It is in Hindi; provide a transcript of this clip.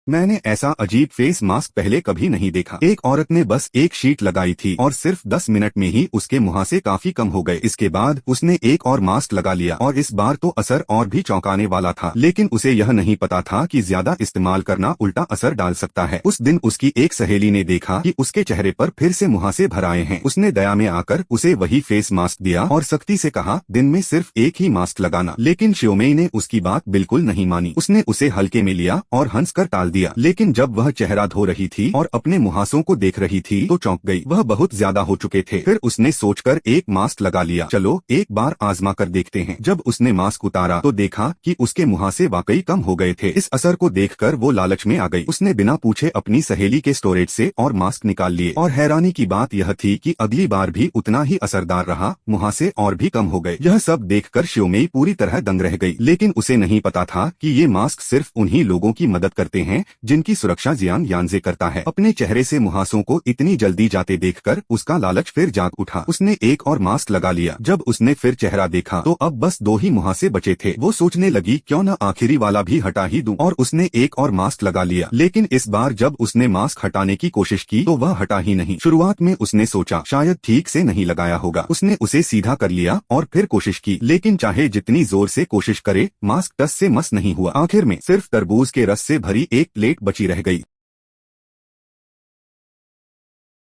मैंने ऐसा अजीब फेस मास्क पहले कभी नहीं देखा। एक औरत ने बस एक शीट लगाई थी और सिर्फ 10 मिनट में ही उसके मुहासे काफी कम हो गए। इसके बाद उसने एक और मास्क लगा लिया और इस बार तो असर और भी चौंकाने वाला था, लेकिन उसे यह नहीं पता था कि ज्यादा इस्तेमाल करना उल्टा असर डाल सकता है। उस दिन उसकी एक सहेली ने देखा कि उसके चेहरे पर फिर से मुहासे भर आए हैं। उसने दया में आकर उसे वही फेस मास्क दिया और सख्ती से कहा, दिन में सिर्फ एक ही मास्क लगाना। लेकिन श्योमेई ने उसकी बात बिल्कुल नहीं मानी। उसने उसे हल्के में लिया और हंसकर टाल दिया। लेकिन जब वह चेहरा धो रही थी और अपने मुहासों को देख रही थी तो चौंक गई। वह बहुत ज्यादा हो चुके थे। फिर उसने सोचकर एक मास्क लगा लिया, चलो एक बार आजमा कर देखते हैं। जब उसने मास्क उतारा तो देखा कि उसके मुहासे वाकई कम हो गए थे। इस असर को देखकर वो लालच में आ गई। उसने बिना पूछे अपनी सहेली के स्टोरेज से और मास्क निकाल लिए और हैरानी की बात यह थी कि अगली बार भी उतना ही असरदार रहा, मुहासे और भी कम हो गए। यह सब देखकर श्योमेई पूरी तरह दंग रह गई, लेकिन उसे नहीं पता था कि ये मास्क सिर्फ उन्हीं लोगों की मदद करते हैं जिनकी सुरक्षा जियान यानजे करता है। अपने चेहरे से मुहासों को इतनी जल्दी जाते देखकर उसका लालच फिर जाग उठा। उसने एक और मास्क लगा लिया। जब उसने फिर चेहरा देखा तो अब बस 2 ही मुहासे बचे थे। वो सोचने लगी, क्यों न आखिरी वाला भी हटा ही दूं, और उसने एक और मास्क लगा लिया। लेकिन इस बार जब उसने मास्क हटाने की कोशिश की तो वह हटा ही नहीं। शुरुआत में उसने सोचा शायद ठीक से नहीं लगाया होगा। उसने उसे सीधा कर लिया और फिर कोशिश की, लेकिन चाहे जितनी जोर से कोशिश करे मास्क टस से मस नहीं हुआ। आखिर में सिर्फ तरबूज के रस से भरी एक प्लेट बची रह गई।